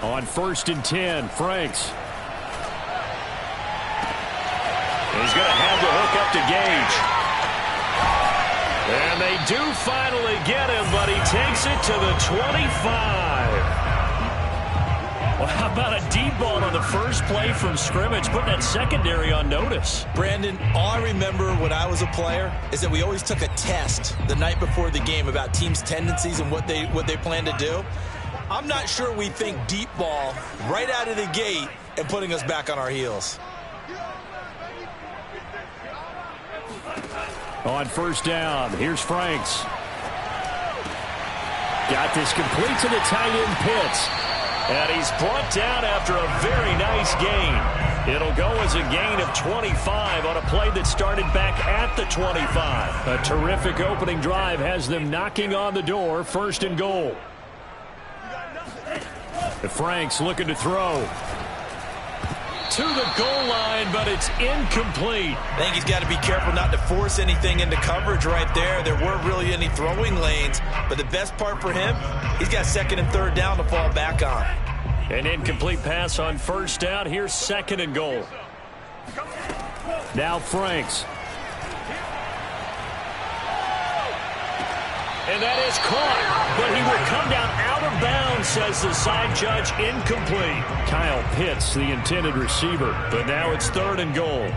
On 1st and 10, Franks. He's going to have to hook up to Gage. And they do finally get him, but he takes it to the 25. Well, how about a deep ball on the first play from scrimmage, putting that secondary on notice? Brandon, all I remember when I was a player is that we always took a test the night before the game about teams' tendencies and what they plan to do. I'm not sure we think deep ball right out of the gate and putting us back on our heels. On 1st down, here's Franks. Got this complete to the tight end Pitts. And he's brought down after a very nice gain. It'll go as a gain of 25 on a play that started back at the 25. A terrific opening drive has them knocking on the door, 1st and goal. Franks looking to throw. To the goal line, but it's incomplete. I think he's got to be careful not to force anything into coverage right there. There weren't really any throwing lanes, but the best part for him, he's got 2nd and 3rd down to fall back on. An incomplete pass on 1st down. Here's 2nd and goal. Now Franks. And that is caught, but he will come down out of bounds, says the side judge, incomplete. Kyle Pitts, the intended receiver, but now it's 3rd and goal.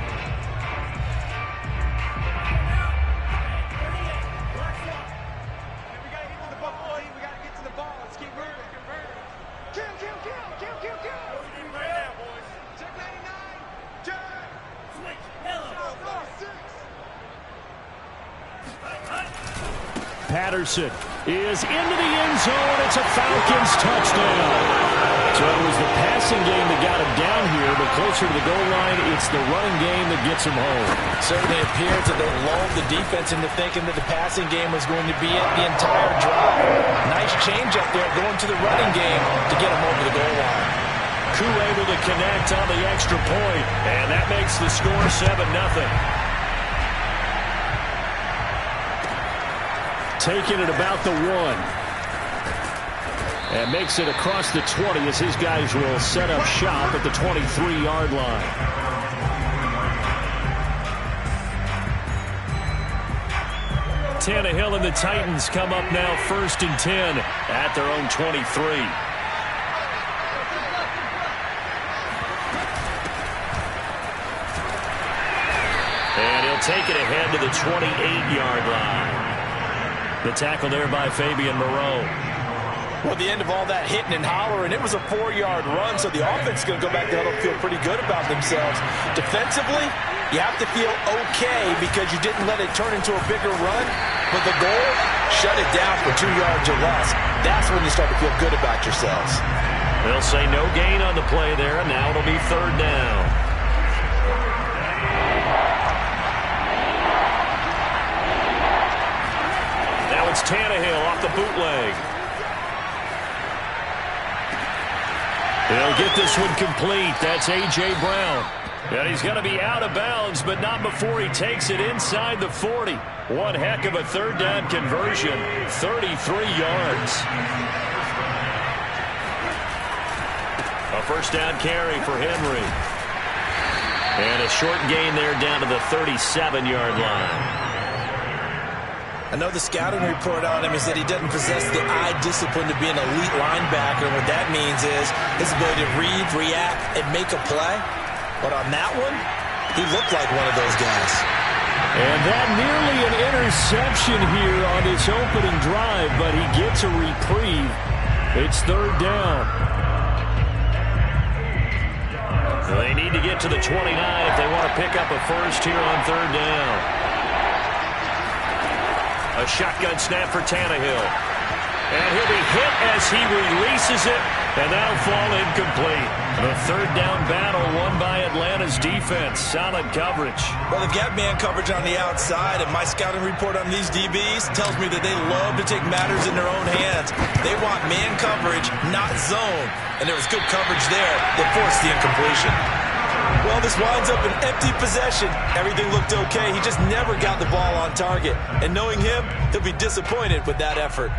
Patterson is into the end zone. It's a Falcons touchdown. So it was the passing game that got him down here, but closer to the goal line, it's the running game that gets him home. Certainly appears that they lulled the defense into thinking that the passing game was going to be it the entire drive. Nice change up there going to the running game to get him over the goal line. Koo able to connect on the extra point, and that makes the score 7-0. Taking it about the 1. And makes it across the 20 as his guys will set up shop at the 23-yard line. Tannehill and the Titans come up now 1st and 10 at their own 23. And he'll take it ahead to the 28-yard line. The tackle there by Fabian Moreau. Well, at the end of all that hitting and hollering, it was a 4-yard run, so the offense is going to go back there and feel pretty good about themselves. Defensively, you have to feel okay because you didn't let it turn into a bigger run, but the goal, shut it down for 2 yards or less. That's when you start to feel good about yourselves. They'll say no gain on the play there, and now it'll be 3rd down. It's Tannehill off the bootleg. He'll get this one complete. That's A.J. Brown. And he's going to be out of bounds, but not before he takes it inside the 40. One heck of a 3rd down conversion. 33 yards. A 1st down carry for Henry. And a short gain there down to the 37-yard line. I know the scouting report on him is that he doesn't possess the eye discipline to be an elite linebacker. And what that means is his ability to read, react, and make a play. But on that one, he looked like one of those guys. And that nearly an interception here on his opening drive, but he gets a reprieve. It's 3rd down. They need to get to the 29 if they want to pick up a first here on 3rd down. A shotgun snap for Tannehill. And he'll be hit as he releases it, and that'll fall incomplete. The 3rd down battle won by Atlanta's defense. Solid coverage. Well, they've got man coverage on the outside, and my scouting report on these DBs tells me that they love to take matters in their own hands. They want man coverage, not zone. And there was good coverage there that forced the incompletion. Well, this winds up an empty possession. Everything looked okay. He just never got the ball on target. And knowing him, he'll be disappointed with that effort.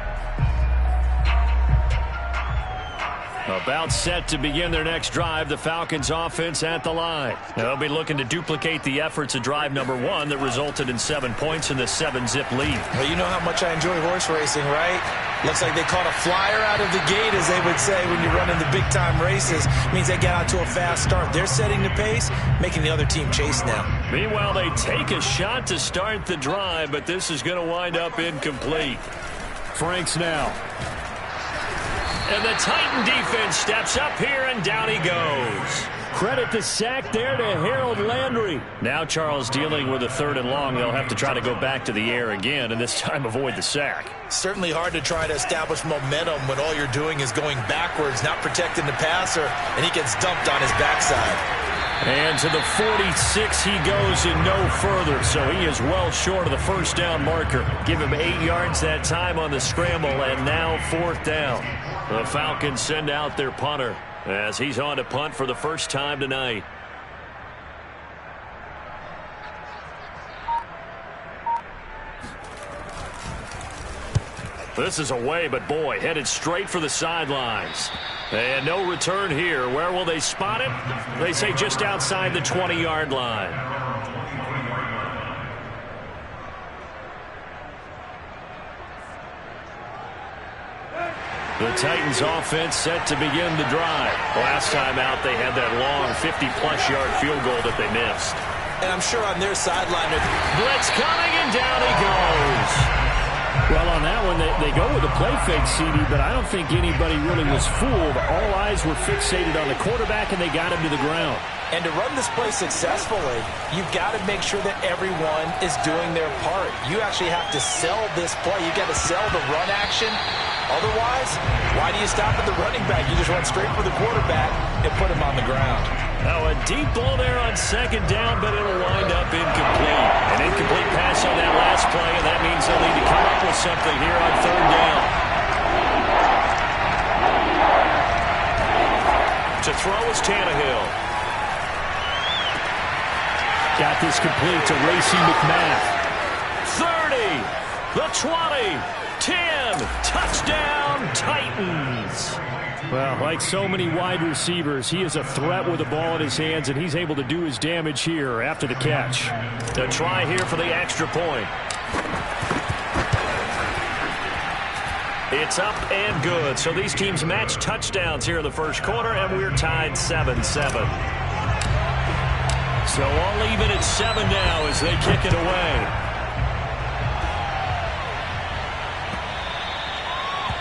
About set to begin their next drive, the Falcons offense at the line. They'll be looking to duplicate the efforts of drive number 1 that resulted in 7 points in the 7-zip lead. Well, you know how much I enjoy horse racing, right? Looks like they caught a flyer out of the gate, as they would say when you're running the big-time races. It means they get out to a fast start. They're setting the pace, making the other team chase now. Meanwhile, they take a shot to start the drive, but this is going to wind up incomplete. Franks now. And the Titan defense steps up here, and down he goes. Credit the sack there to Harold Landry. Now Charles dealing with a 3rd and long. They'll have to try to go back to the air again, and this time avoid the sack. Certainly hard to try to establish momentum when all you're doing is going backwards, not protecting the passer, and he gets dumped on his backside. And to the 46 he goes and no further, so he is well short of the first down marker. Give him 8 yards that time on the scramble, and now 4th down. The Falcons send out their punter as he's on to punt for the first time tonight. This is away, but boy, headed straight for the sidelines. And no return here. Where will they spot it? They say just outside the 20-yard line. The Titans offense set to begin the drive. Last time out, they had that long 50-plus yard field goal that they missed. And I'm sure on their sideline, blitz coming, and down he goes. Well, on that one, they go with a play fake, CD, but I don't think anybody really was fooled. All eyes were fixated on the quarterback, and they got him to the ground. And to run this play successfully, you've got to make sure that everyone is doing their part. You actually have to sell this play. You've got to sell the run action. Otherwise, why do you stop at the running back? You just run straight for the quarterback and put him on the ground. Now a deep ball there on 2nd down, but it'll wind up incomplete. An incomplete pass on that last play, and that means they'll need to come up with something here on 3rd down. To throw is Tannehill. Got this complete to Racey McMath. 30, the 20, 10, touchdown Titans. Well, like so many wide receivers, he is a threat with the ball in his hands, and he's able to do his damage here after the catch. The try here for the extra point. It's up and good. So these teams match touchdowns here in the first quarter, and we're tied 7-7. So all even at 7 now as they kick it away.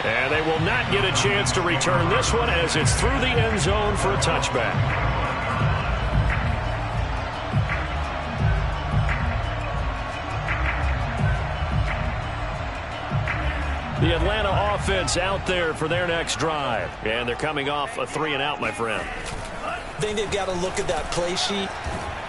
And they will not get a chance to return this one as it's through the end zone for a touchback. The Atlanta offense out there for their next drive. And they're coming off a 3-and-out, my friend. I think they've got to look at that play sheet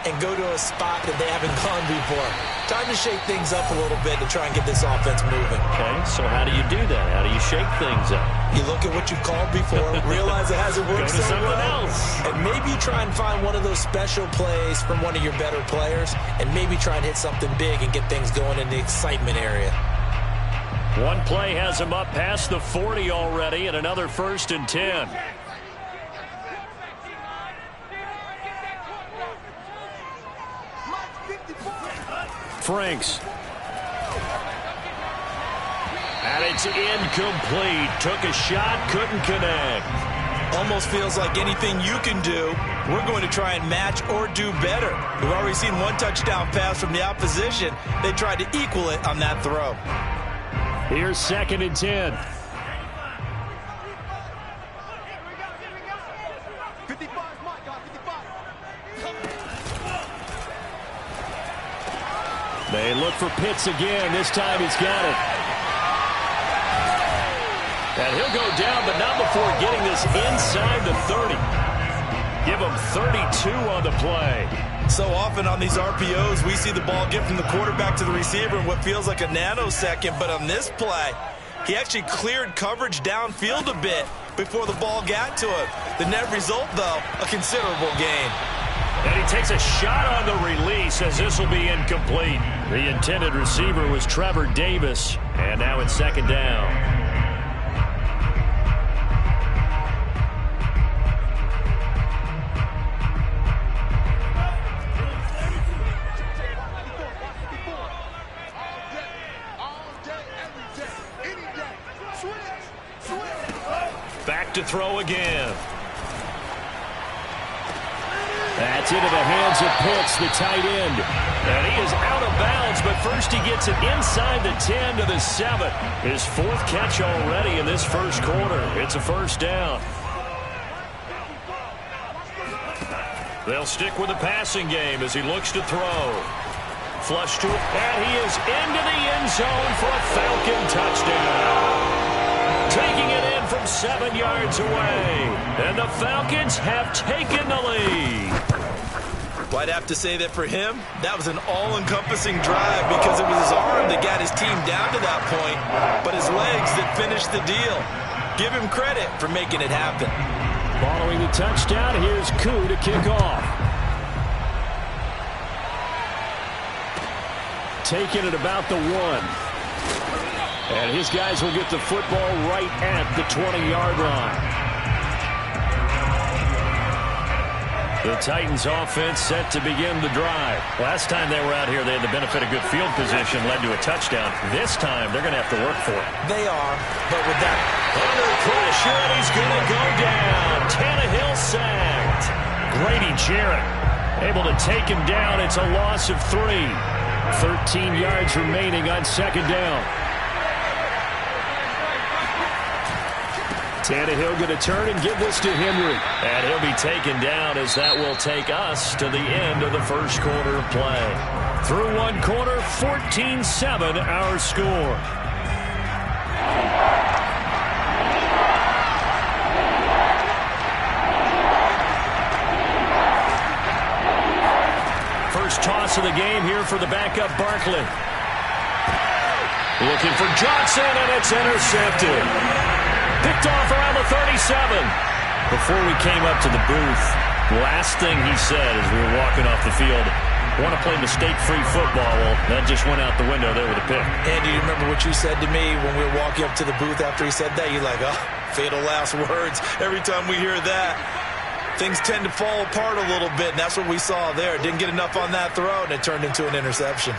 and go to a spot that they haven't gone before. Time to shake things up a little bit to try and get this offense moving. Okay, so how do you do that? How do you shake things up? You look at what you've called before, realize it hasn't worked so well, and maybe try and find one of those special plays from one of your better players, and maybe try and hit something big and get things going in the excitement area. One play has him up past the 40 already, and another 1st and 10. Franks. And it's incomplete. Took a shot, couldn't connect. Almost feels like anything you can do, we're going to try and match or do better. We've already seen one touchdown pass from the opposition. They tried to equal it on that throw. Here's 2nd and 10. They look for Pitts again. This time he's got it. And he'll go down, but not before getting this inside the 30. Give him 32 on the play. So often on these RPOs, we see the ball get from the quarterback to the receiver in what feels like a nanosecond. But on this play, he actually cleared coverage downfield a bit before the ball got to him. The net result, though, a considerable gain. And he takes a shot on the release as this will be incomplete. The intended receiver was Trevor Davis. And now it's second down. Back to throw again. That's into the hands of Pitts, the tight end. And he is out of bounds, but first he gets it inside the 10 to the 7. His fourth catch already in this first quarter. It's a first down. They'll stick with the passing game as he looks to throw. Flush to it, and he is into the end zone for a Falcon touchdown. Taking it in from 7 yards away. And the Falcons have taken the lead. Well, I'd have to say that for him, that was an all-encompassing drive because it was his arm that got his team down to that point, but his legs that finished the deal. Give him credit for making it happen. Following the touchdown, here's Koo to kick off. Taking it about the 1. And his guys will get the football right at the 20-yard line. The Titans offense set to begin the drive. Last time they were out here, they had the benefit of good field position, led to a touchdown. This time, they're going to have to work for it. They are, but with that under pressure, and he's going to go down. Tannehill sacked. Grady Jarrett able to take him down. It's a loss of 3. 13 yards remaining on second down. Tannehill going to turn and give this to Henry. And he'll be taken down as that will take us to the end of the first quarter of play. Through one quarter, 14-7 our score. First toss of the game here for the backup Barkley. Looking for Johnson, and it's intercepted. Picked off around the 37. Before we came up to the booth, last thing he said as we were walking off the field, want to play mistake-free football. Well, that just went out the window there with a pick. Andy, you remember what you said to me when we were walking up to the booth after he said that? You're like, oh, fatal last words. Every time we hear that, things tend to fall apart a little bit, and that's what we saw there. Didn't get enough on that throw, and it turned into an interception.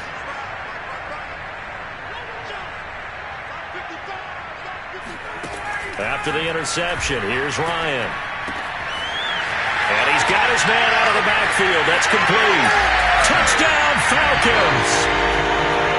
After the interception, here's Ryan. And he's got his man out of the backfield. That's complete. Touchdown, Falcons!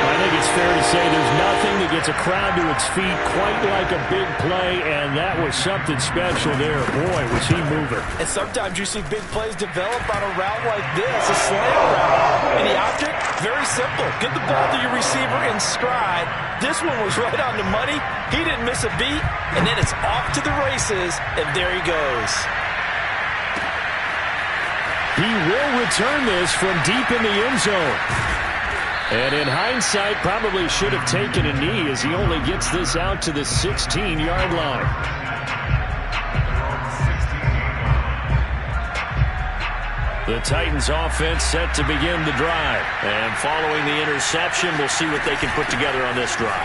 I think it's fair to say there's nothing that gets a crowd to its feet quite like a big play, and that was something special there. Boy, was he moving. And sometimes you see big plays develop on a route like this, a slant route. And the object, very simple. Get the ball to your receiver in stride. This one was right on the money. He didn't miss a beat, and then it's off to the races, and there he goes. He will return this from deep in the end zone. And in hindsight, probably should have taken a knee as he only gets this out to the 16-yard line. The Titans offense set to begin the drive. And following the interception, we'll see what they can put together on this drive.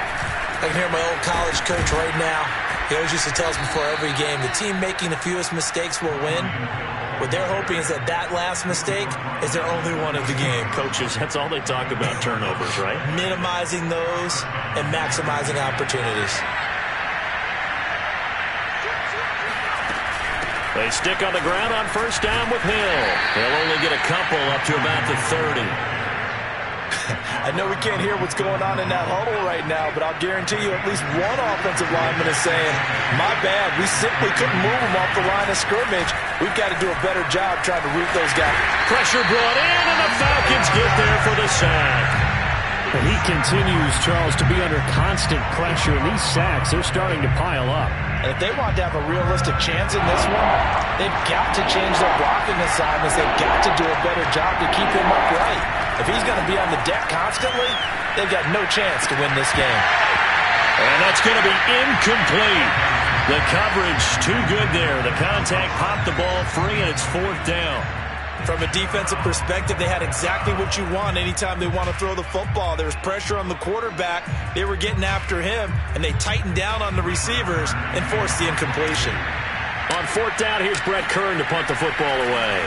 I can hear my old college coach right now. He always used to tell us before every game, the team making the fewest mistakes will win. What they're hoping is that that last mistake is their only one of the game. Coaches, that's all they talk about, turnovers, right? Minimizing those and maximizing opportunities. They stick on the ground on first down with Hill. They'll only get a couple up to about the 30. I know we can't hear what's going on in that huddle right now, but I'll guarantee you at least one offensive lineman is saying, my bad, we simply couldn't move them off the line of scrimmage. We've got to do a better job trying to root those guys. Pressure brought in, and the Falcons get there for the sack. And he continues, Charles, to be under constant pressure, and these sacks, they're starting to pile up. And if they want to have a realistic chance in this one, they've got to change their blocking assignments. They've got to do a better job to keep him upright. If he's going to be on the deck constantly, they've got no chance to win this game. And that's going to be incomplete. The coverage too good there. The contact popped the ball free, and it's fourth down. From a defensive perspective, they had exactly what you want anytime they want to throw the football. There was pressure on the quarterback. They were getting after him, and they tightened down on the receivers and forced the incompletion. On fourth down, here's Brett Kern to punt the football away.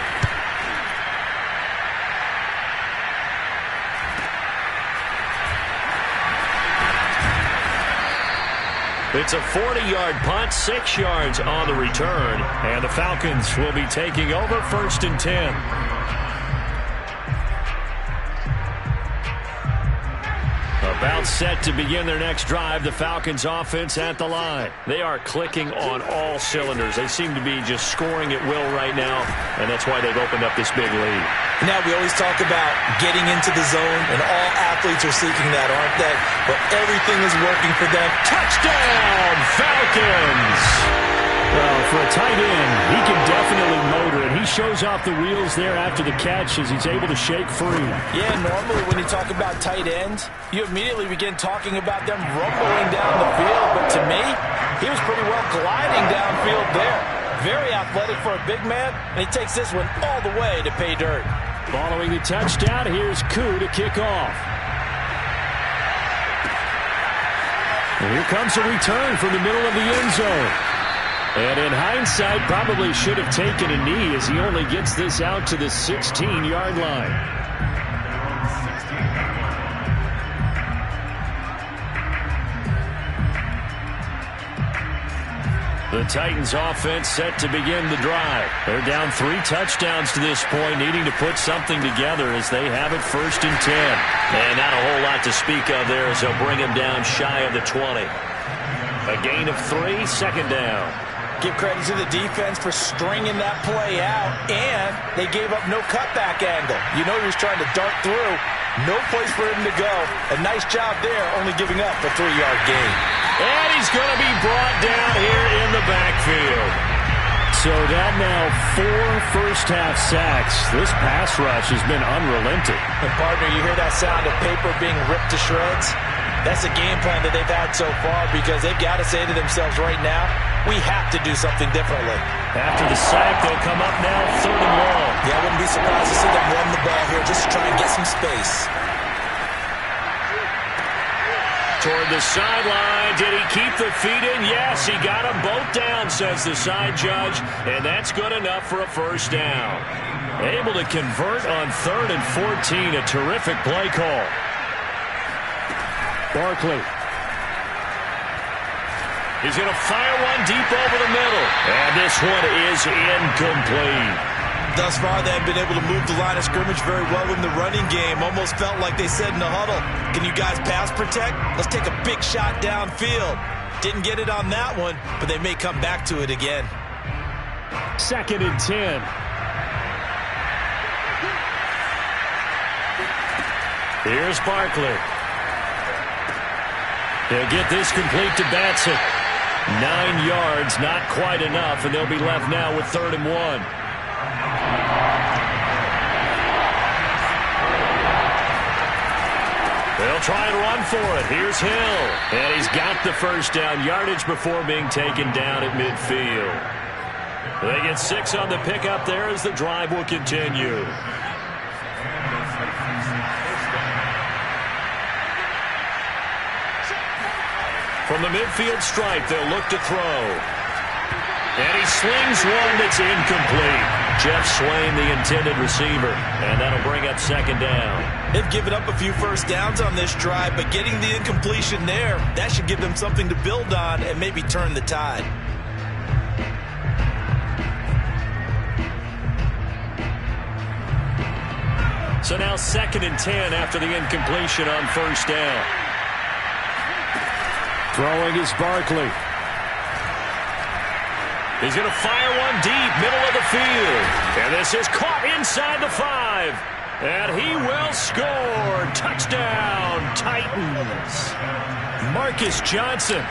It's a 40-yard punt, 6 yards on the return, and the Falcons will be taking over 1st and 10. About set to begin their next drive, the Falcons offense at the line. They are clicking on all cylinders. They seem to be just scoring at will right now, and that's why they've opened up this big lead. Now, we always talk about getting into the zone, and all athletes are seeking that, aren't they? But everything is working for them. Touchdown, Falcons! Well, for a tight end, he can definitely motor it. He shows off the wheels there after the catch as he's able to shake free. Yeah, normally when you talk about tight ends, you immediately begin talking about them rumbling down the field. But to me, he was pretty well gliding downfield there. Very athletic for a big man, and he takes this one all the way to pay dirt. Following the touchdown, here's Koo to kick off. And here comes a return from the middle of the end zone. And in hindsight, probably should have taken a knee as he only gets this out to the 16-yard line. The Titans offense set to begin the drive. They're down 3 touchdowns to this point, needing to put something together as they have it 1st and 10. And not a whole lot to speak of there as they'll bring him down shy of the 20. A gain of 3, 2nd down. Give credit to the defense for stringing that play out, and they gave up no cutback angle. You know he was trying to dart through. No place for him to go. A nice job there, only giving up a 3-yard gain. And he's going to be brought down here in the backfield. So that now 4 first-half sacks. This pass rush has been unrelenting. And, partner, you hear that sound of paper being ripped to shreds? That's the game plan that they've had so far because they've got to say to themselves right now, we have to do something differently. After the sack, they'll come up now 3rd and long. Yeah, I wouldn't be surprised to see them run the ball here just to try and get some space. Toward the sideline. Did he keep the feet in? Yes, he got them both down, says the side judge, and that's good enough for a 1st down. Able to convert on 3rd and 14. A terrific play call. Barkley. He's going to fire one deep over the middle. And this one is incomplete. Thus far, they have been able to move the line of scrimmage very well in the running game. Almost felt like they said in the huddle, can you guys pass protect? Let's take a big shot downfield. Didn't get it on that one, but they may come back to it again. 2nd and 10. Here's Barkley. They'll get this complete to Batson. 9 yards, not quite enough, and they'll be left now with 3rd and 1. They'll try and run for it. Here's Hill. And he's got the 1st down yardage before being taken down at midfield. They get 6 on the pickup there as the drive will continue. From the midfield stripe, they'll look to throw. And he slings one that's incomplete. Jeff Swain, the intended receiver. And that'll bring up 2nd down. They've given up a few 1st downs on this drive, but getting the incompletion there, that should give them something to build on and maybe turn the tide. So now 2nd and 10 after the incompletion on 1st down. Throwing is Barkley. He's going to fire one deep, middle of the field. And this is caught inside the 5. And he will score. Touchdown, Titans. Marcus Johnson,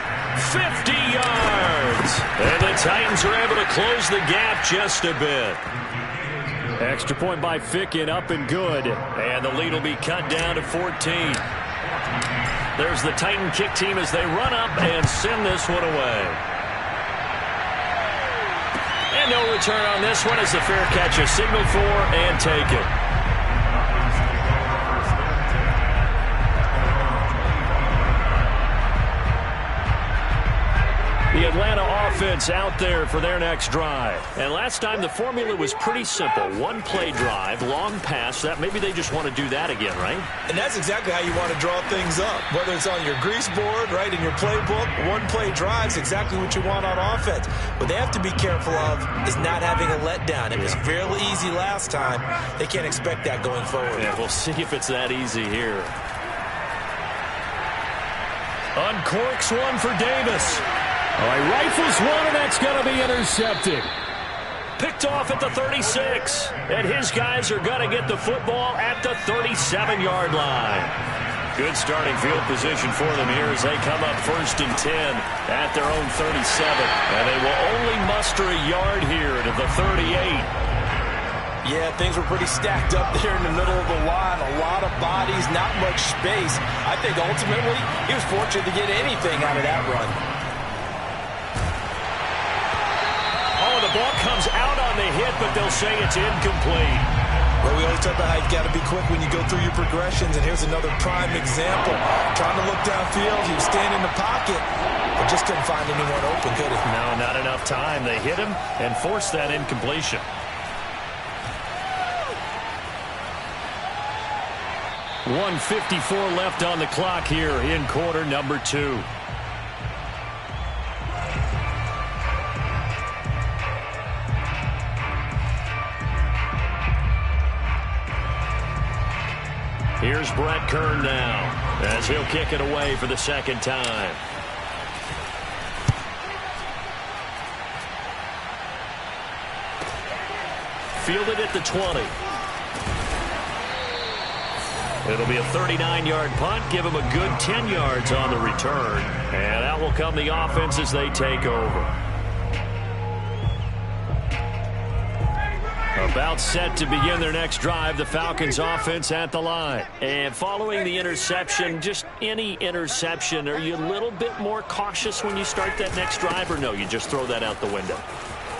50 yards. And the Titans are able to close the gap just a bit. Extra point by Ficken, up and good. And the lead will be cut down to 14. There's the Titan kick team as they run up and send this one away. And no return on this one as the fair catch is signaled for and taken. The Atlanta offense out there for their next drive. And last time the formula was pretty simple. One play drive, long pass. That maybe they just want to do that again, right? And that's exactly how you want to draw things up. Whether it's on your grease board, right, in your playbook, one play drive is exactly what you want on offense. What they have to be careful of is not having a letdown. It was fairly easy last time. They can't expect that going forward. Yeah, we'll see if it's that easy here. Uncorks one for Davis. All right, rifles one, and that's going to be intercepted. Picked off at the 36, and his guys are going to get the football at the 37-yard line. Good starting field position for them here as they come up 1st and 10 at their own 37, and they will only muster a yard here to the 38. Yeah, things were pretty stacked up there in the middle of the line. A lot of bodies, not much space. I think ultimately he was fortunate to get anything out of that run. The ball comes out on the hit, but they'll say it's incomplete. Well, we always talk about how you've got to be quick when you go through your progressions, and here's another prime example. Trying to look downfield, he was standing in the pocket, but just couldn't find anyone open, could he? No, not enough time. They hit him and forced that incompletion. .154 left on the clock here in quarter number 2. Here's Brett Kern now as he'll kick it away for the second time. Fielded at the 20. It'll be a 39-yard punt. Give him a good 10 yards on the return. And out will come the offense as they take over. About set to begin their next drive, the Falcons offense at the line. And following the interception, just any interception, are you a little bit more cautious when you start that next drive, or no, you just throw that out the window?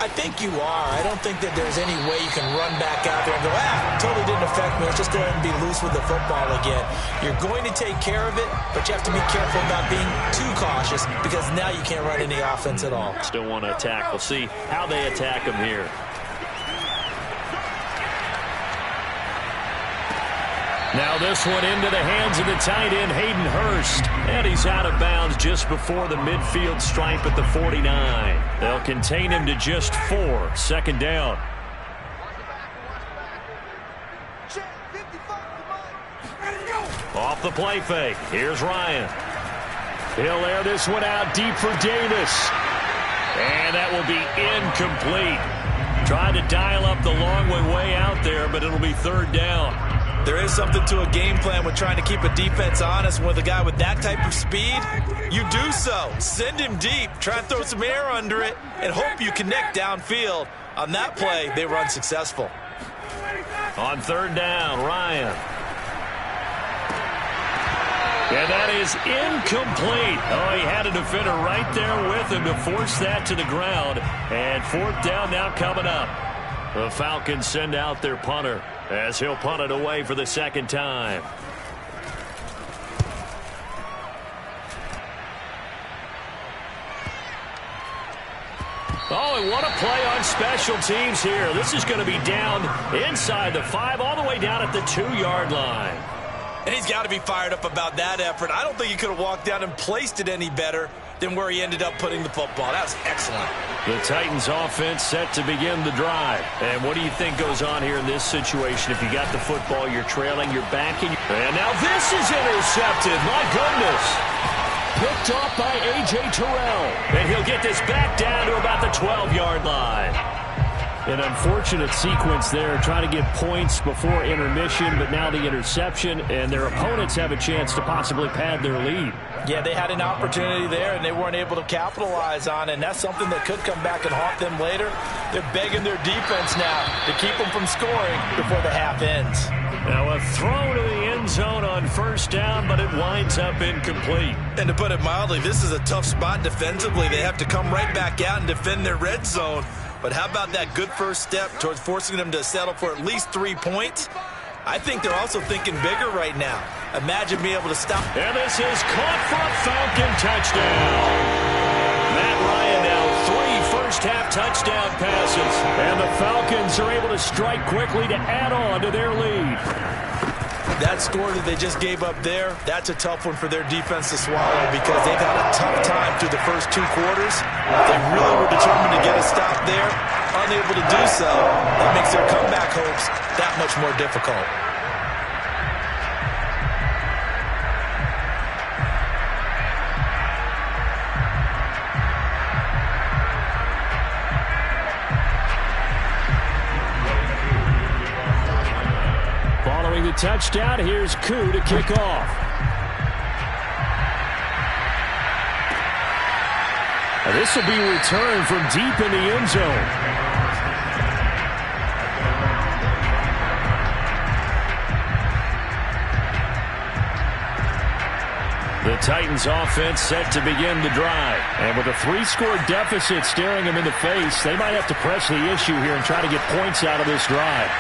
I think you are. I don't think that there's any way you can run back out there and go, totally didn't affect me. Let's just go ahead and be loose with the football again. You're going to take care of it, but you have to be careful about being too cautious because now you can't run any offense at all. Still want to attack. We'll see how they attack them here. Now this one into the hands of the tight end, Hayden Hurst. And he's out of bounds just before the midfield stripe at the 49. They'll contain him to just 4. Second down. Off the play fake. Here's Ryan. He'll air this one out deep for Davis. And that will be incomplete. Trying to dial up the long way out there, but it'll be third down. There is something to a game plan with trying to keep a defense honest. With a guy with that type of speed, you do so. Send him deep. Try and throw some air under it and hope you connect downfield. On that play, they were unsuccessful. On third down, Ryan. And that is incomplete. Oh, he had a defender right there with him to force that to the ground. And fourth down now coming up. The Falcons send out their punter as he'll punt it away for the second time. Oh, and what a play on special teams here. This is going to be down inside the 5, all the way down at the 2-yard line. And he's got to be fired up about that effort. I don't think he could have walked down and placed it any better than where he ended up putting the football. That was excellent. The Titans offense set to begin the drive. And what do you think goes on here in this situation? If you got the football, you're trailing, you're backing. And now this is intercepted. My goodness. Picked off by A.J. Terrell. And he'll get this back down to about the 12-yard line. An unfortunate sequence there, trying to get points before intermission, but now the interception, and their opponents have a chance to possibly pad their lead. Yeah, they had an opportunity there, and they weren't able to capitalize on it, and that's something that could come back and haunt them later. They're begging their defense now to keep them from scoring before the half ends. Now a throw to the end zone on first down, but it winds up incomplete. And to put it mildly, this is a tough spot defensively. They have to come right back out and defend their red zone. But how about that good first step towards forcing them to settle for at least 3 points? I think they're also thinking bigger right now. Imagine being able to stop. And this is caught for a Falcon touchdown. Matt Ryan now 3 first-half touchdown passes. And the Falcons are able to strike quickly to add on to their lead. That score that they just gave up there, that's a tough one for their defense to swallow because they've had a tough time through the first 2 quarters. They really were determined to get a stop there, unable to do so. That makes their comeback hopes that much more difficult. Following the touchdown, here's Koo to kick off. This will be returned from deep in the end zone. The Titans offense set to begin the drive. And with a 3-score deficit staring them in the face, they might have to press the issue here and try to get points out of this drive.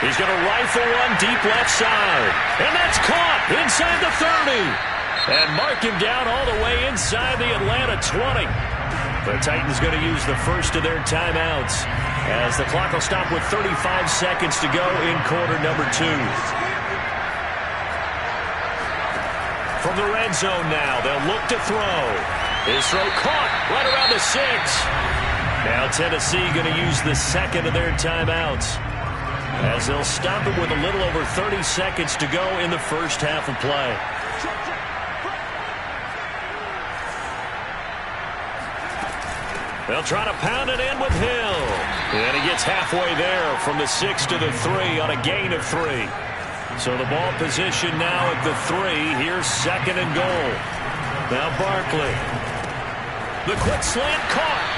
He's going to rifle one deep left side. And that's caught inside the 30. And mark him down all the way inside the Atlanta 20. The Titans going to use the first of their timeouts as the clock will stop with 35 seconds to go in quarter number 2. From the red zone now, they'll look to throw. His throw caught right around the 6. Now Tennessee going to use the second of their timeouts as they'll stop it with a little over 30 seconds to go in the first half of play. They'll try to pound it in with Hill. And he gets halfway there from the 6 to the 3 on a gain of 3. So the ball position now at the 3. Here's second and goal. Now Barkley. The quick slant caught.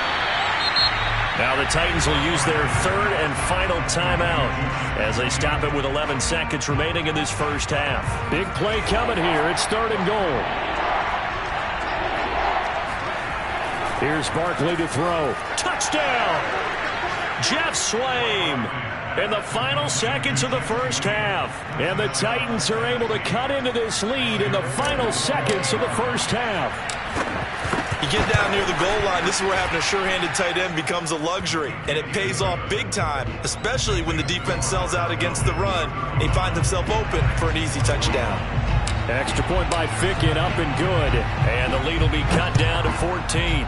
Now the Titans will use their third and final timeout as they stop it with 11 seconds remaining in this first half. Big play coming here. It's third and goal. Here's Barkley to throw. Touchdown! Jeff Swaim in the final seconds of the first half. And the Titans are able to cut into this lead in the final seconds of the first half. You get down near the goal line, this is where having a sure-handed tight end becomes a luxury. And it pays off big time, especially when the defense sells out against the run and he finds himself open for an easy touchdown. Extra point by Fickett, up and good. And the lead will be cut down to 14.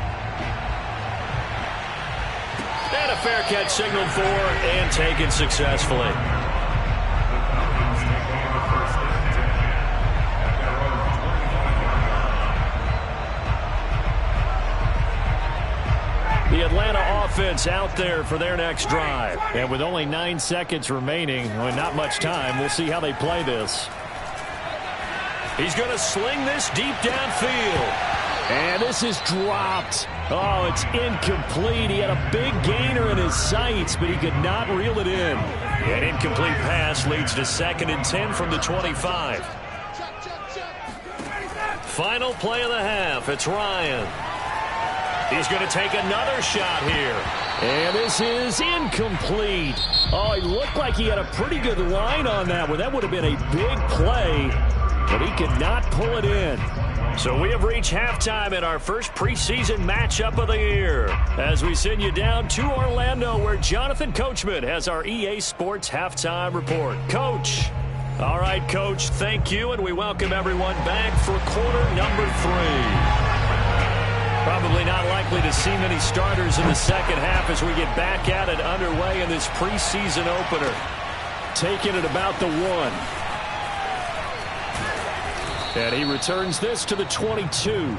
And a fair catch signaled for and taken successfully. The Atlanta offense out there for their next drive. And with only 9 seconds remaining, and not much time, we'll see how they play this. He's going to sling this deep downfield. And this is dropped. Oh, it's incomplete. He had a big gainer in his sights, but he could not reel it in. An incomplete pass leads to 2nd and 10 from the 25. Final play of the half. It's Ryan. He's going to take another shot here. And this is incomplete. Oh, he looked like he had a pretty good line on that one. That would have been a big play, but he could not pull it in. So we have reached halftime in our first preseason matchup of the year as we send you down to Orlando where Jonathan Coachman has our EA Sports halftime report. Coach. All right, Coach, thank you, and we welcome everyone back for quarter number 3. Probably not likely to see many starters in the second half as we get back at it underway in this preseason opener. Taking it about the 1. And he returns this to the 22.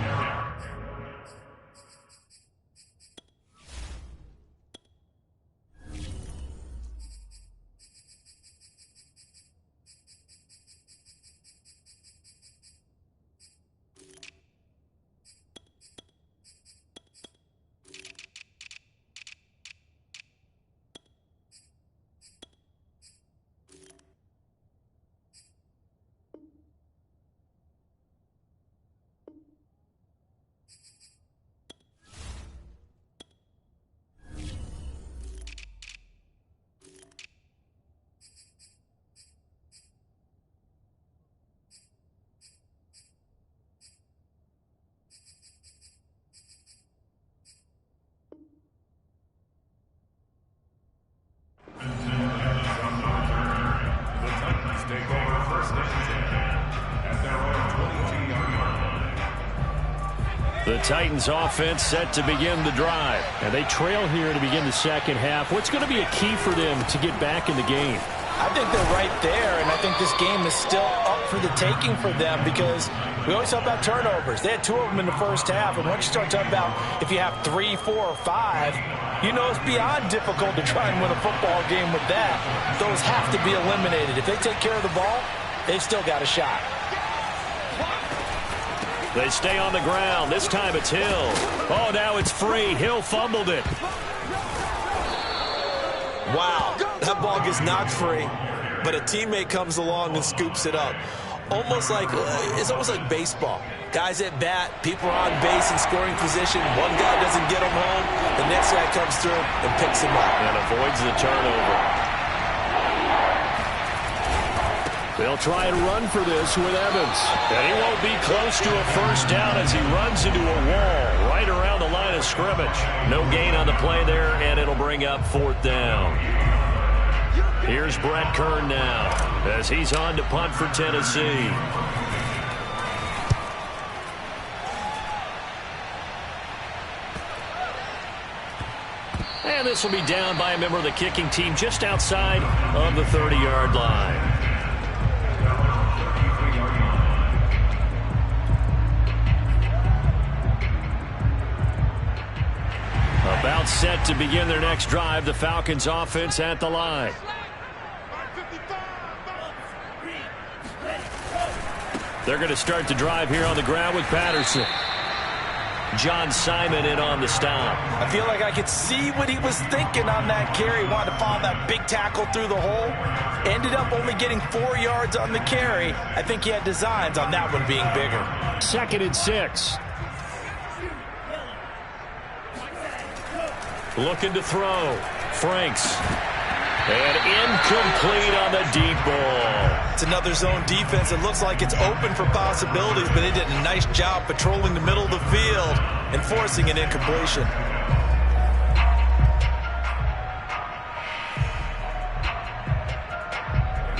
The Titans offense set to begin the drive. And they trail here to begin the second half. What's going to be a key for them to get back in the game? I think they're right there, and I think this game is still up for the taking for them because we always talk about turnovers. They had 2 of them in the first half, and once you start talking about if you have 3, 4, or 5, you know it's beyond difficult to try and win a football game with that. Those have to be eliminated. If they take care of the ball, they've still got a shot. They stay on the ground. This time it's Hill. Oh, now it's free. Hill fumbled it. Wow, that ball gets knocked free, but a teammate comes along and scoops it up. It's almost like baseball. Guys at bat, people are on base in scoring position. One guy doesn't get him home. The next guy comes through and picks him up. And avoids the turnover. They'll try and run for this with Evans. And he won't be close to a first down as he runs into a wall right around the line of scrimmage. No gain on the play there, and it'll bring up 4th down. Here's Brett Kern now as he's on to punt for Tennessee. And this will be down by a member of the kicking team just outside of the 30-yard line. About set to begin their next drive. The Falcons offense at the line. They're going to start the drive here on the ground with Patterson. John Simon in on the stop. I feel like I could see what he was thinking on that carry. Wanted to follow that big tackle through the hole. Ended up only getting 4 yards on the carry. I think he had designs on that one being bigger. 2nd and 6. Looking to throw. Franks. And incomplete on the deep ball. It's another zone defense. It looks like it's open for possibilities, but they did a nice job patrolling the middle of the field and forcing an incompletion.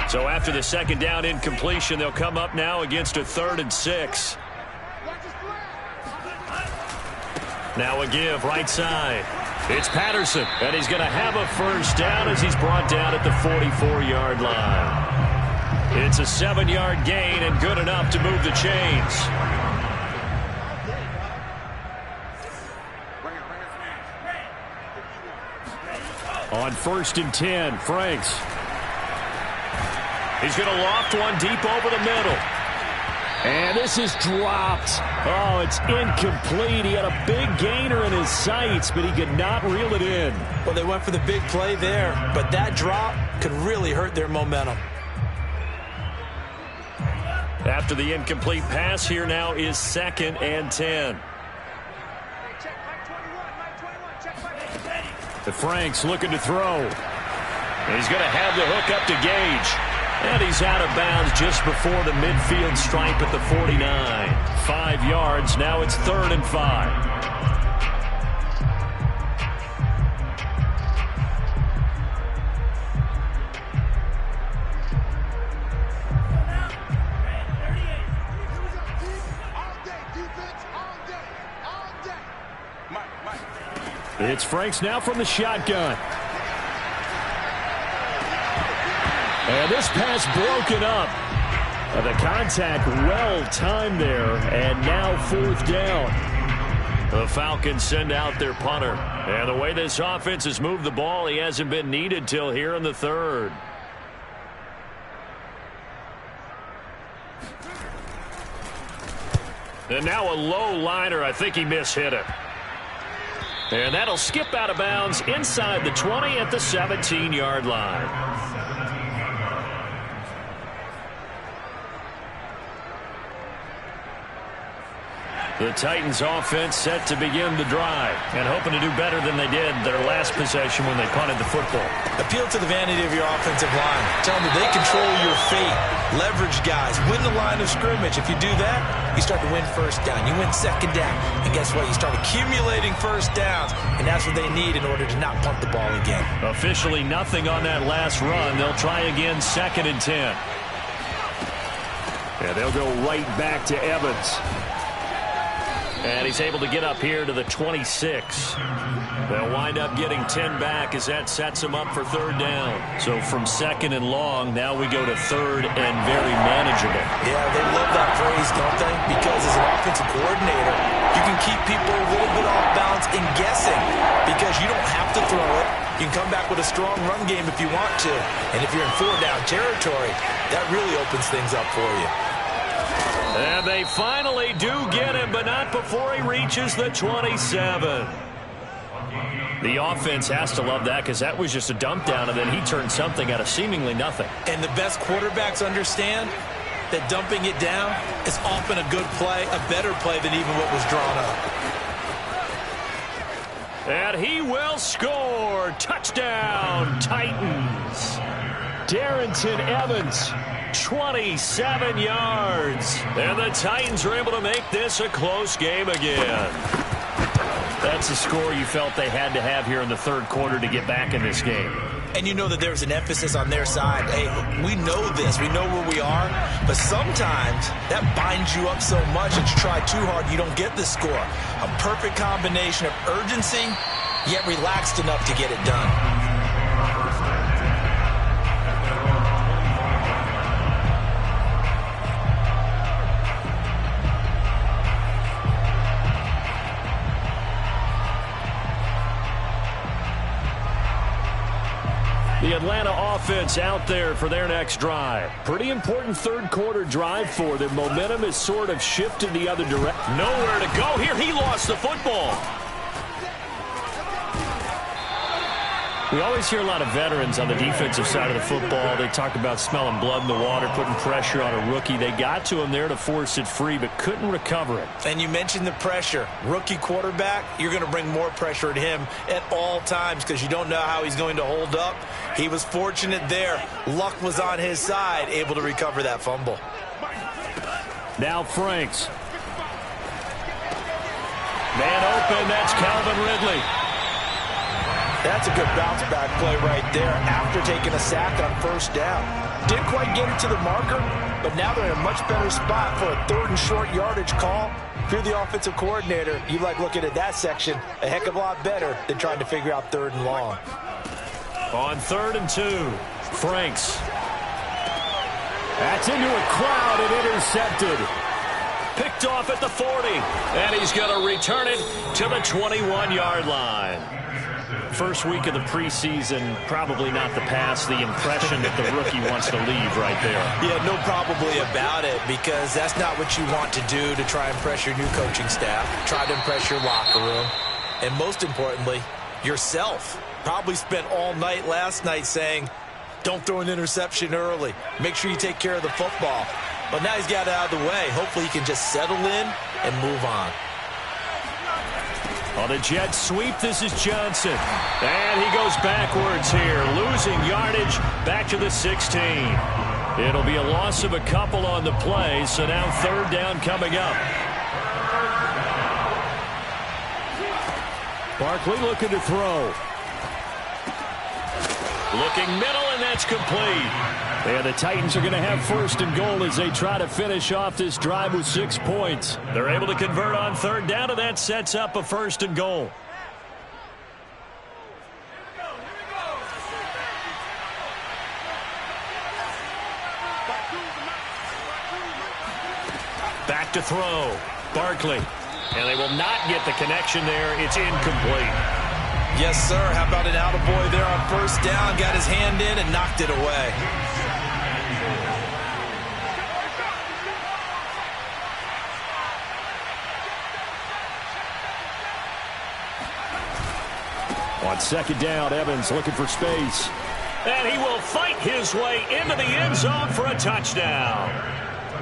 So after the 2nd down incompletion, they'll come up now against a 3rd and 6. Now a give right side. It's Patterson, and he's going to have a first down as he's brought down at the 44-yard line. It's a 7-yard gain and good enough to move the chains. On 1st and 10, Franks. He's going to loft one deep over the middle. And this is dropped. Oh, it's incomplete. He had a big gainer in his sights, but he could not reel it in. Well, they went for the big play there, but that drop could really hurt their momentum. After the incomplete pass, here now is 2nd and 10. The Franks looking to throw. He's going to have the hook up to Gage. And he's out of bounds just before the midfield stripe at the 49. 5 yards. Now it's 3rd and 5. It's Franks now from the shotgun. And this pass broken up. The contact well timed there, and now 4th down. The Falcons send out their punter. And the way this offense has moved the ball, he hasn't been needed till here in the 3rd. And now a low liner. I think he mishit it. And that'll skip out of bounds inside the 20 at the 17-yard line. The Titans offense set to begin the drive and hoping to do better than they did their last possession when they punted the football. Appeal to the vanity of your offensive line. Tell them that they control your fate. Leverage guys. Win the line of scrimmage. If you do that, you start to win first down. You win 2nd down. And guess what? You start accumulating first downs. And that's what they need in order to not punt the ball again. Officially nothing on that last run. They'll try again 2nd and 10. Yeah, they'll go right back to Evans. And he's able to get up here to the 26. They'll wind up getting 10 back as that sets him up for third down. So from second and long, now we go to third and very manageable. Yeah, they love that phrase, don't they? Because as an offensive coordinator, you can keep people a little bit off balance and guessing because you don't have to throw it. You can come back with a strong run game if you want to. And if you're in four-down territory, that really opens things up for you. And they finally do get him, but not before he reaches the 27. The offense has to love that because that was just a dump down, and then he turned something out of seemingly nothing. And the best quarterbacks understand that dumping it down is often a good play, a better play than even what was drawn up. And he will score. Touchdown, Titans. Darrington Evans, 27 yards. And the Titans are able to make this a close game again. That's the score you felt they had to have here in the third quarter to get back in this game. And you know that there's an emphasis on their side. Hey, we know this. We know where we are. But sometimes that binds you up so much that you try too hard, you don't get the score. A perfect combination of urgency, yet relaxed enough to get it done. The Atlanta offense out there for their next drive. Pretty important third quarter drive for them. Momentum has sort of shifted the other direction. Nowhere to go here. He lost the football. We always hear a lot of veterans on the defensive side of the football. They talk about smelling blood in the water, putting pressure on a rookie. They got to him there to force it free, but couldn't recover it. And you mentioned the pressure. Rookie quarterback, you're going to bring more pressure at him at all times because you don't know how he's going to hold up. He was fortunate there. Luck was on his side, able to recover that fumble. Now Franks. Man open, that's Calvin Ridley. That's a good bounce-back play right there after taking a sack on first down. Didn't quite get it to the marker, but now they're in a much better spot for a third and short yardage call. If you're the offensive coordinator, you like looking at that section a heck of a lot better than trying to figure out third and long. On 3rd and 2, Franks. That's into a crowd and intercepted. Picked off at the 40, and he's going to return it to the 21-yard line. First week of the preseason, probably not the pass, the impression that the rookie wants to leave right there. Yeah, no probably about it, because that's not what you want to do to try and impress your new coaching staff, try to impress your locker room, and most importantly, yourself. Probably spent all night last night saying, don't throw an interception early. Make sure you take care of the football. But now he's got it out of the way. Hopefully he can just settle in and move on. On a jet sweep, this is Johnson. And he goes backwards here, losing yardage back to the 16. It'll be a loss of a couple on the play, so now 3rd down coming up. Barkley looking to throw. Looking middle, and that's complete. And the Titans are going to have 1st and goal as they try to finish off this drive with 6 points. They're able to convert on 3rd down, and that sets up a 1st and goal. Back to throw. Barkley. And they will not get the connection there. It's incomplete. Yes, sir. How about an attaboy there on 1st down? Got his hand in and knocked it away. On 2nd down, Evans looking for space. And he will fight his way into the end zone for a touchdown.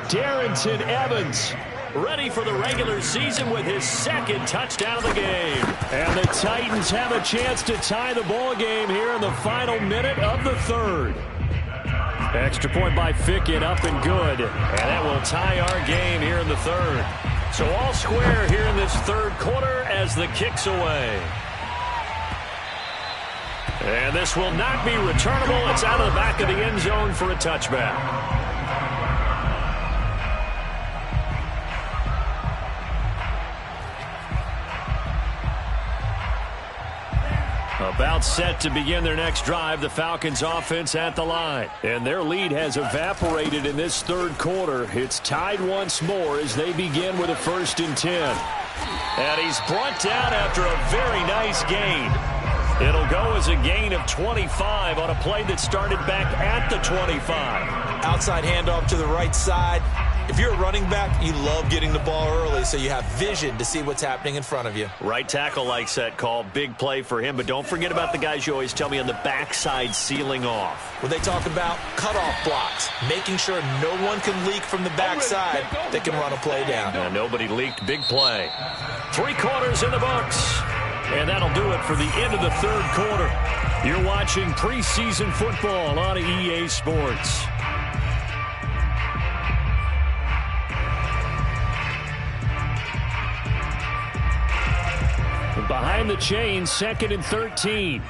Darrington Evans ready for the regular season with his 2nd touchdown of the game. And the Titans have a chance to tie the ball game here in the final minute of the 3rd. Extra point by Ficken, up and good. And that will tie our game here in the 3rd. So all square here in this 3rd quarter as the kick's away. And this will not be returnable. It's out of the back of the end zone for a touchback. About set to begin their next drive, the Falcons offense at the line. And their lead has evaporated in this third quarter. It's tied once more as they begin with a 1st and 10. And he's brought down after a very nice gain. It'll go as a gain of 25 on a play that started back at the 25. Outside handoff to the right side. If you're a running back, you love getting the ball early so you have vision to see what's happening in front of you. Right tackle likes that call. Big play for him. But don't forget about the guys you always tell me on the backside sealing off. When they talk about cutoff blocks, making sure no one can leak from the backside that can run a play down. Yeah, nobody leaked. Big play. 3 quarters in the books. And that'll do it for the end of the third quarter. You're watching preseason football on EA Sports. Behind the chains, 2nd and 13.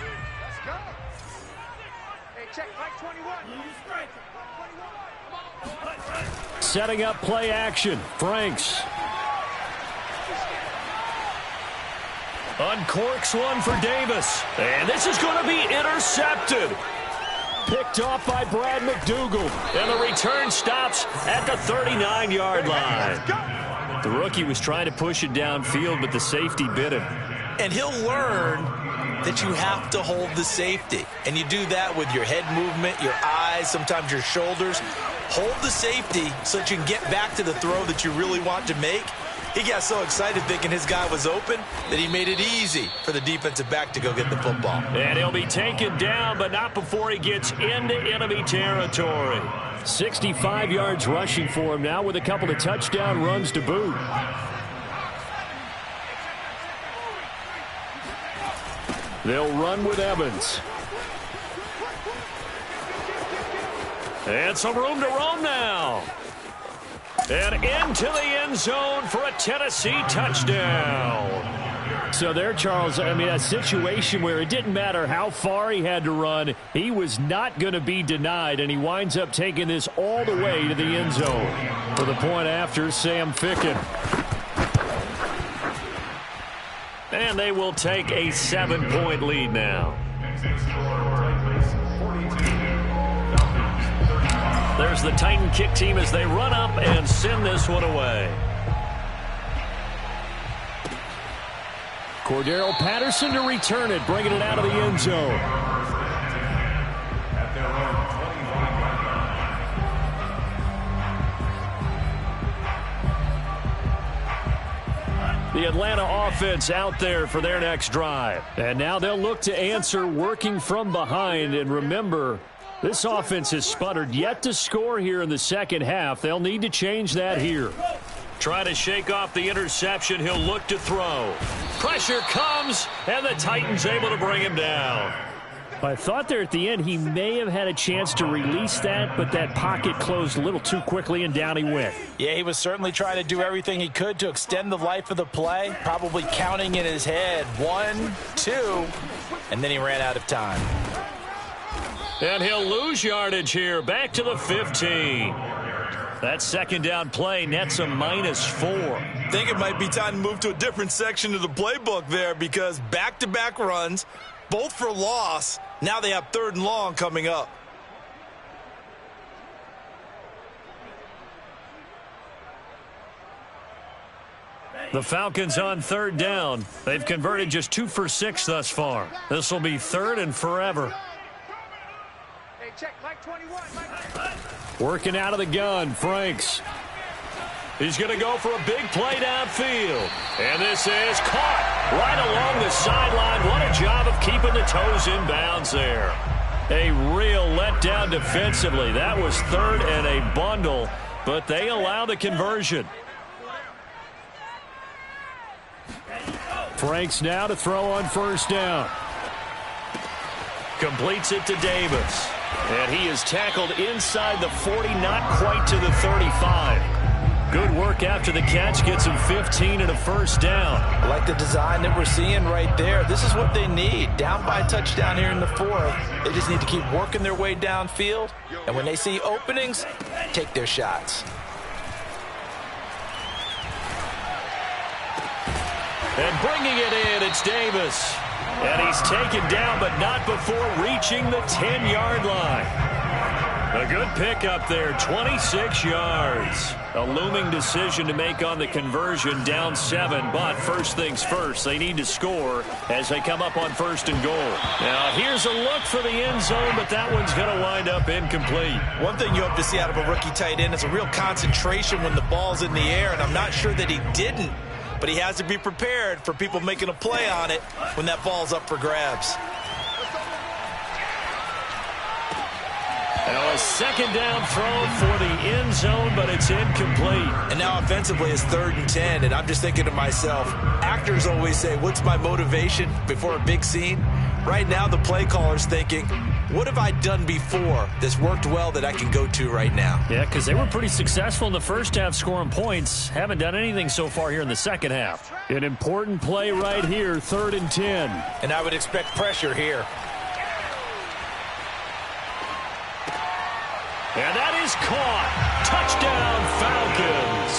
Setting up play action. Franks. Uncorks one for Davis. And this is going to be intercepted. Picked off by Brad McDougal. And the return stops at the 39-yard line. The rookie was trying to push it downfield, but the safety bit him. And he'll learn that you have to hold the safety. And you do that with your head movement, your eyes, sometimes your shoulders. Hold the safety so that you can get back to the throw that you really want to make. He got so excited thinking his guy was open that he made it easy for the defensive back to go get the football. And he'll be taken down, but not before he gets into enemy territory. 65 yards rushing for him now with a couple of touchdown runs to boot. They'll run with Evans. And some room to roam now. And into the end zone for a Tennessee touchdown. So there, Charles, I mean, a situation where it didn't matter how far he had to run. He was not going to be denied, and he winds up taking this all the way to the end zone. For the point after, Sam Ficken. And they will take a 7-point lead now. There's the Titan kick team as they run up and send this one away. Cordero Patterson to return it, bringing it out of the end zone. The Atlanta offense out there for their next drive. And now they'll look to answer working from behind. And remember, this offense has sputtered yet to score here in the second half. They'll need to change that here. Trying to shake off the interception. He'll look to throw. Pressure comes, and the Titans able to bring him down. I thought there at the end he may have had a chance to release that, but that pocket closed a little too quickly, and down he went. Yeah, he was certainly trying to do everything he could to extend the life of the play, probably counting in his head 1, 2, and then he ran out of time. And he'll lose yardage here, back to the 15. That second down play nets a -4. I think it might be time to move to a different section of the playbook there because back-to-back runs, both for loss. Now they have 3rd and long coming up. The Falcons on 3rd down. They've converted just 2 for 6 thus far. This will be 3rd and forever. Working out of the gun, Franks. He's going to go for a big play downfield. And this is caught right along the sideline. What a job of keeping the toes in bounds there. A real letdown defensively. That was 3rd and a bundle, but they allow the conversion. Franks now to throw on 1st down. Completes it to Davis. And he is tackled inside the 40, not quite to the 35. Good work after the catch. Gets him 15 and a 1st down. I like the design that we're seeing right there. This is what they need. Down by a touchdown here in the 4th. They just need to keep working their way downfield. And when they see openings, take their shots. And bringing it in, it's Davis. Davis. And he's taken down, but not before reaching the 10-yard line. A good pickup there, 26 yards. A looming decision to make on the conversion, down 7. But first things first, they need to score as they come up on 1st and goal. Now, here's a look for the end zone, but that one's going to wind up incomplete. One thing you hope to see out of a rookie tight end is a real concentration when the ball's in the air, and I'm not sure that he didn't. But he has to be prepared for people making a play on it when that ball's up for grabs. Now a second down throw for the end zone, but it's incomplete. And now offensively it's 3rd and 10, and I'm just thinking to myself, actors always say, what's my motivation before a big scene? Right now the play caller's thinking, what have I done before that's worked well that I can go to right now? Yeah, because they were pretty successful in the first half scoring points. Haven't done anything so far here in the second half. An important play right here, 3rd and 10. And I would expect pressure here. And that is caught. Touchdown, Falcons.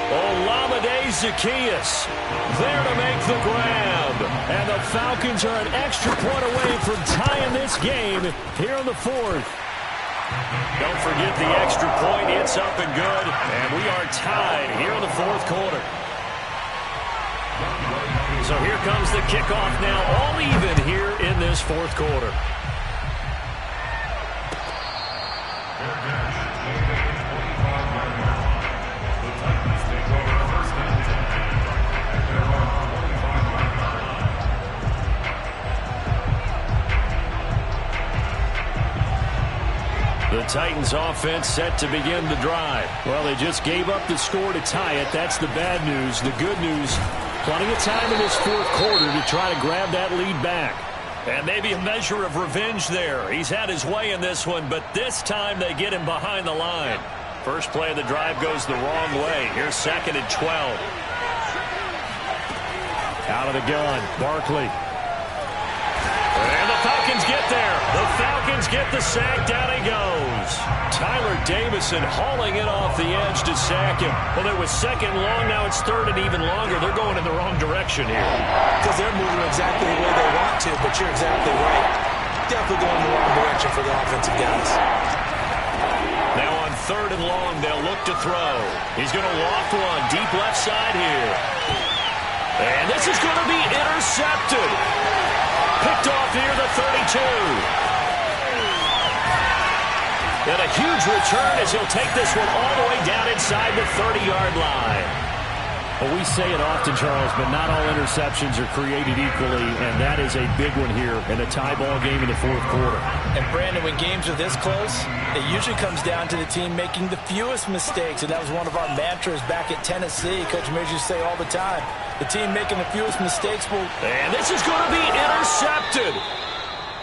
Olamide Zaccheaus there to make the grab. And the Falcons are an extra point away from tying this game here in the 4th. Don't forget the extra point. It's up and good. And we are tied here in the 4th quarter. So here comes the kickoff now, all even here in this 4th quarter. The Titans offense set to begin the drive. Well, they just gave up the score to tie it. That's the bad news. The good news, plenty of time in this 4th quarter to try to grab that lead back. And maybe a measure of revenge there. He's had his way in this one, but this time they get him behind the line. First play of the drive goes the wrong way. Here's 2nd and 12. Out of the gun, Barkley. And the Falcons get there. The Falcons get the sack. Down he goes. Tyler Davison hauling it off the edge to sack him. Well, it was 2nd and long. Now it's 3rd and even longer. They're going in the wrong direction here. Because they're moving exactly the way they want to, but you're exactly right. Definitely going in the wrong direction for the offensive guys. Now on 3rd and long, they'll look to throw. He's going to loft one deep left side here. And this is going to be intercepted. Picked off near the 32. And a huge return as he'll take this one all the way down inside the 30-yard line. Well, we say it often, Charles, but not all interceptions are created equally, and that is a big one here in a tie ball game in the 4th quarter. And, Brandon, when games are this close, it usually comes down to the team making the fewest mistakes, and that was one of our mantras back at Tennessee. Coach Mears used to say all the time, the team making the fewest mistakes will... And this is going to be intercepted.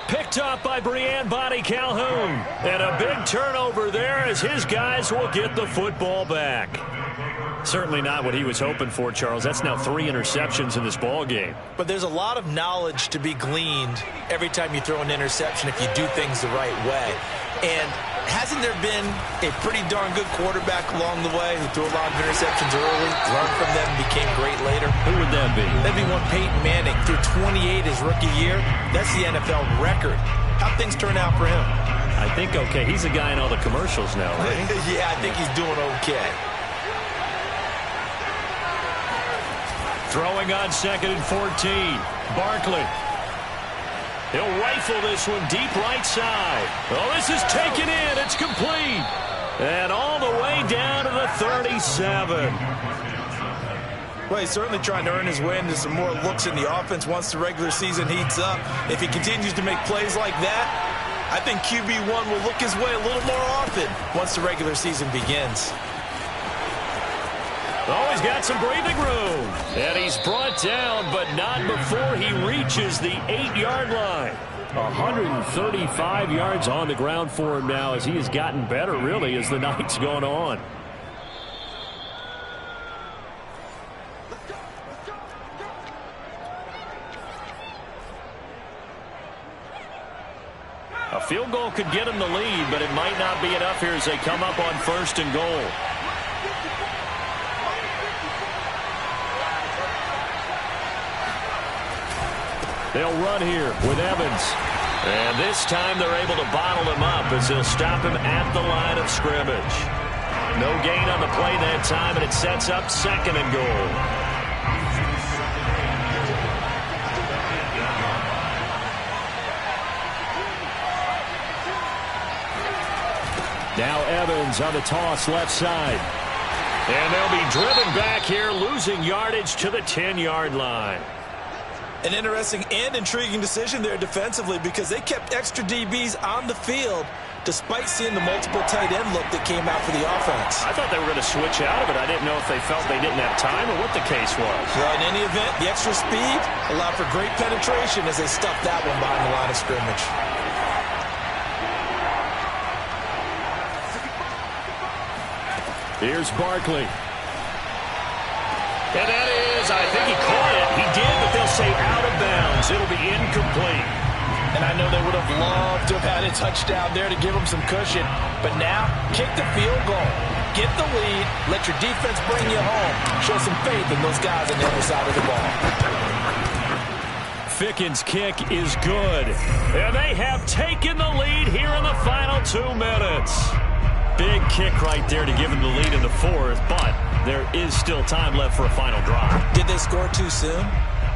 Picked up by Breanne Bonnie Calhoun. And a big turnover there as his guys will get the football back. Certainly not what he was hoping for, Charles. That's now 3 interceptions in this ball game. But there's a lot of knowledge to be gleaned every time you throw an interception if you do things the right way. And hasn't there been a pretty darn good quarterback along the way who threw a lot of interceptions early, learned from them, and became great later? Who would that be? That'd be one Peyton Manning. Threw 28 his rookie year. That's the NFL record. How'd things turn out for him? I think okay. He's a guy in all the commercials now, right? Yeah, I think he's doing okay. Throwing on 2nd and 14. Barkley. He'll rifle this one deep right side. Oh, this is taken in. It's complete. And all the way down to the 37. Well, he's certainly trying to earn his way into some more looks in the offense once the regular season heats up. If he continues to make plays like that, I think QB1 will look his way a little more often once the regular season begins. Oh, he's got some breathing room. And he's brought down, but not before he reaches the 8-yard line. 135 yards on the ground for him now as he has gotten better, really, as the night's gone on. A field goal could get him the lead, but it might not be enough here as they come up on 1st and goal. They'll run here with Evans. And this time they're able to bottle him up as they'll stop him at the line of scrimmage. No gain on the play that time, and it sets up 2nd and goal. Now Evans on the toss left side. And they'll be driven back here, losing yardage to the 10-yard line. An interesting and intriguing decision there defensively because they kept extra DBs on the field despite seeing the multiple tight end look that came out for the offense. I thought they were going to switch out of it. I didn't know if they felt they didn't have time or what the case was. Well, in any event, the extra speed allowed for great penetration as they stuffed that one behind the line of scrimmage. Here's Barkley. And that is, I think he caught it. He did, but they'll say out of bounds. It'll be incomplete. And I know they would have loved to have had a touchdown there to give them some cushion. But now, kick the field goal. Get the lead. Let your defense bring you home. Show some faith in those guys on the other side of the ball. Ficken's kick is good. And they have taken the lead here in the final 2 minutes. Big kick right there to give them the lead in the 4th, but there is still time left for a final drive. Did they score too soon?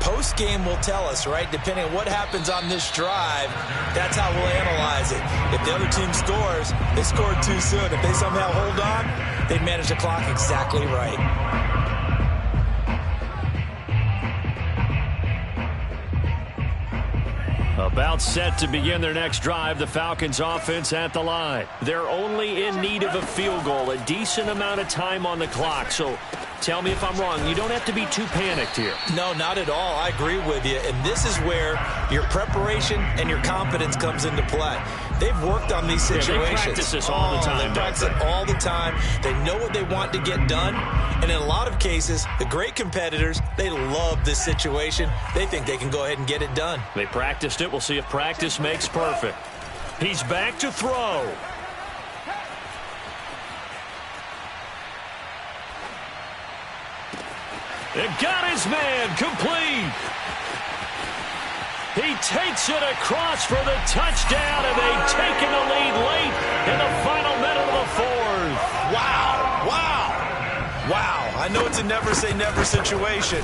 Post-game will tell us, right? Depending on what happens on this drive, that's how we'll analyze it. If the other team scores, they scored too soon. If they somehow hold on, they manage the clock exactly right. About set to begin their next drive, the Falcons offense at the line. They're only in need of a field goal, a decent amount of time on the clock. So tell me if I'm wrong. You don't have to be too panicked here. No, not at all. I agree with you. And this is where your preparation and your confidence comes into play. They've worked on these situations. They practice this all the time. They practice it all the time. They know what they want to get done. And in a lot of cases, the great competitors, they love this situation. They think they can go ahead and get it done. They practiced it. We'll see if practice makes perfect. He's back to throw. They got his man complete. He takes it across for the touchdown, and they've taken the lead late in the final minute of the 4th. Wow, wow, wow. I know it's a never-say-never situation,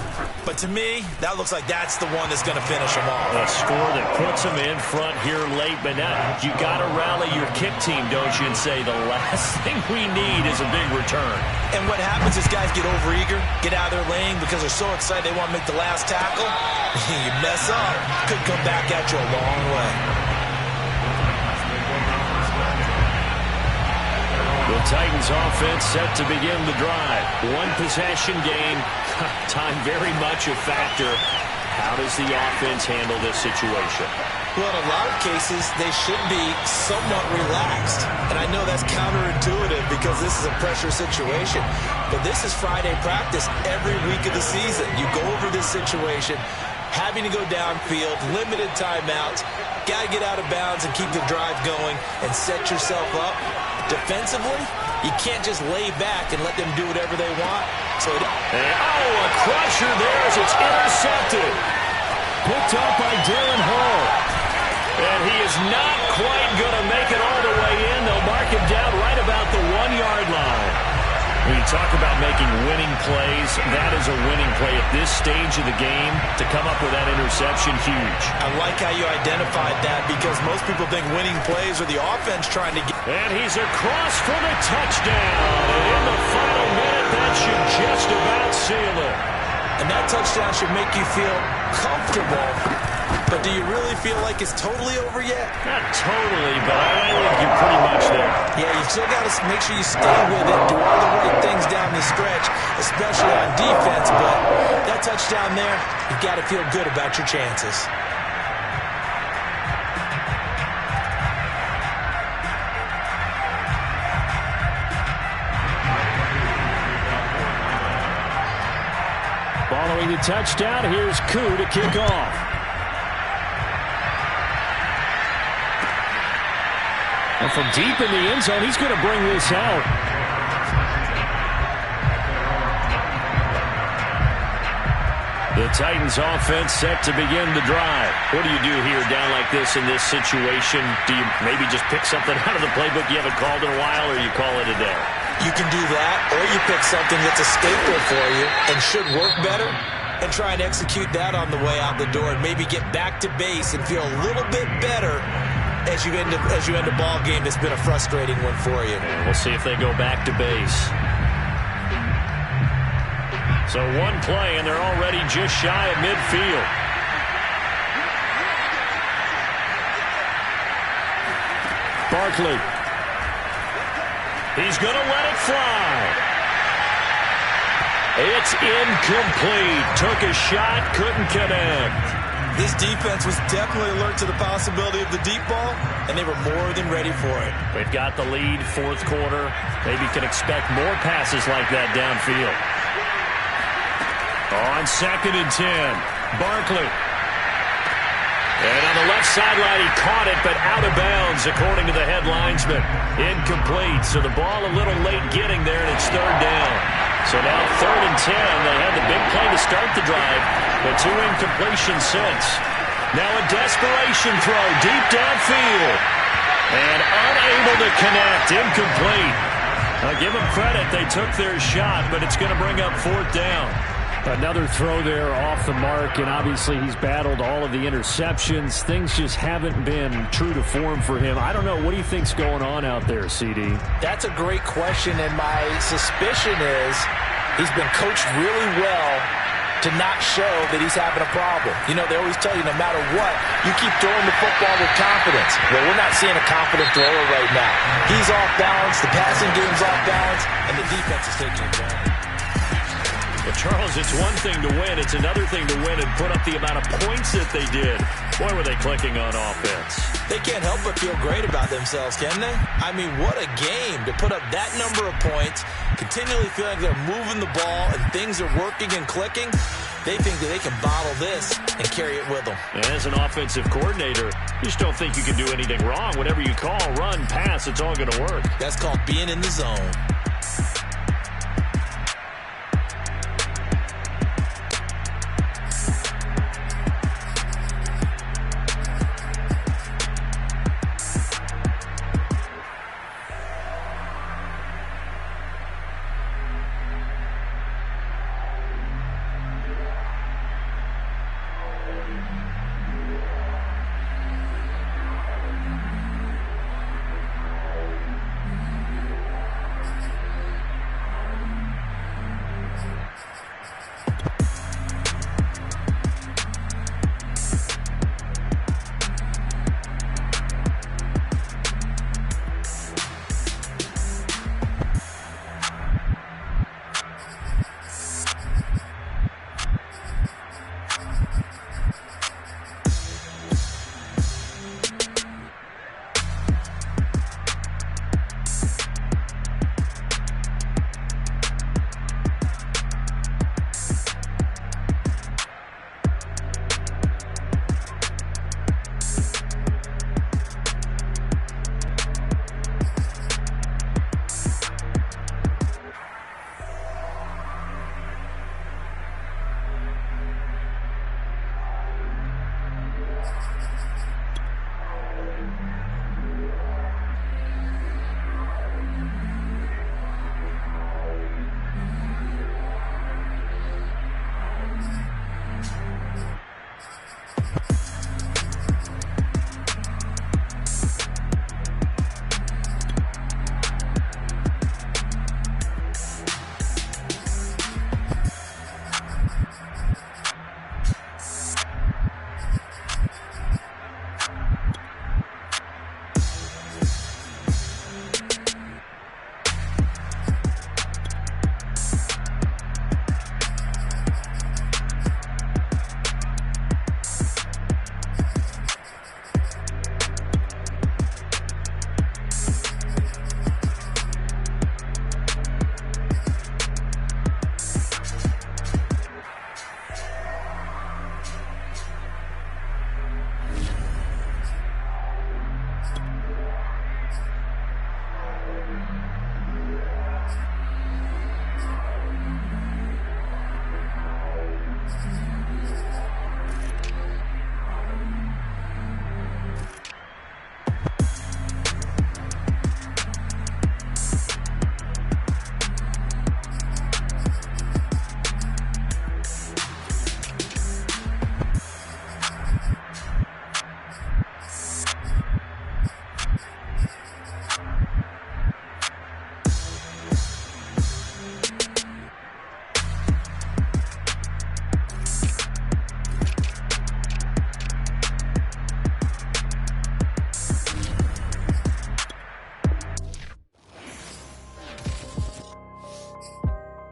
but to me, that looks like that's the one that's going to finish them off. A score that puts them in front here late, but now you got to rally your kick team, don't you, and say the last thing we need is a big return. And what happens is guys get overeager, get out of their lane because they're so excited they want to make the last tackle. You mess up, could come back at you a long way. The Titans offense set to begin the drive. One possession game. Time very much a factor. How does the offense handle this situation? Well, in a lot of cases, they should be somewhat relaxed. And I know that's counterintuitive because this is a pressure situation. But this is Friday practice every week of the season. You go over this situation, having to go downfield, limited timeouts, got to get out of bounds and keep the drive going and set yourself up. Defensively, you can't just lay back and let them do whatever they want. So, a crusher there as it's intercepted. Picked up by Darren Hall. And he is not quite going to make it all the way in. They'll mark him down right about the 1-yard line. When you talk about making winning plays, that is a winning play at this stage of the game. To come up with that interception, huge. I like how you identified that because most people think winning plays are the offense trying to get. And he's across for the touchdown. And in the final minute, that should just about seal it. And that touchdown should make you feel comfortable. But do you really feel like it's totally over yet? Not totally, but I think you're pretty much there. Yeah, you still got to make sure you stay with it, do all the right things down the stretch, especially on defense. But that touchdown there, you've got to feel good about your chances. Following the touchdown, here's Koo to kick off. And from deep in the end zone, he's going to bring this out. The The Titans offense set to begin the drive. What do you do here down like this in this situation? Do you maybe just pick something out of the playbook you haven't called in a while, or you call it a day? You can do that, or you pick something that's a staple for you and should work better and try and execute that on the way out the door and maybe get back to base and feel a little bit better as you end a ball game that's been a frustrating one for you. And we'll see if they go back to base. So one play, and they're already just shy of midfield. Barkley. He's going to let it fly. It's incomplete. Took a shot, couldn't connect. This defense was definitely alert to the possibility of the deep ball, and they were more than ready for it. They've got the lead, fourth quarter. Maybe can expect more passes like that downfield. On 2nd and 10, Barkley. And on the left sideline, he caught it, but out of bounds, according to the head linesman. Incomplete, so the ball a little late getting there, and it's 3rd down. So now 3rd and 10. They had the big play to start the drive, but 2 incompletions since. Now a desperation throw deep downfield. And unable to connect, incomplete. I'll give them credit, they took their shot, but it's going to bring up 4th down. Another throw there off the mark, and obviously he's battled all of the interceptions. Things just haven't been true to form for him. I don't know. What do you think's going on out there, CD? That's a great question, and my suspicion is he's been coached really well to not show that he's having a problem. You know, they always tell you no matter what, you keep throwing the football with confidence. Well, we're not seeing a confident thrower right now. He's off balance, the passing game's off balance, and the defense is taking advantage. Well, Charles, it's one thing to win. It's another thing to win and put up the amount of points that they did. Boy, were they clicking on offense. They can't help but feel great about themselves, can they? I mean, what a game to put up that number of points, continually feeling like they're moving the ball and things are working and clicking. They think that they can bottle this and carry it with them. And as an offensive coordinator, you just don't think you can do anything wrong. Whatever you call, run, pass, it's all going to work. That's called being in the zone.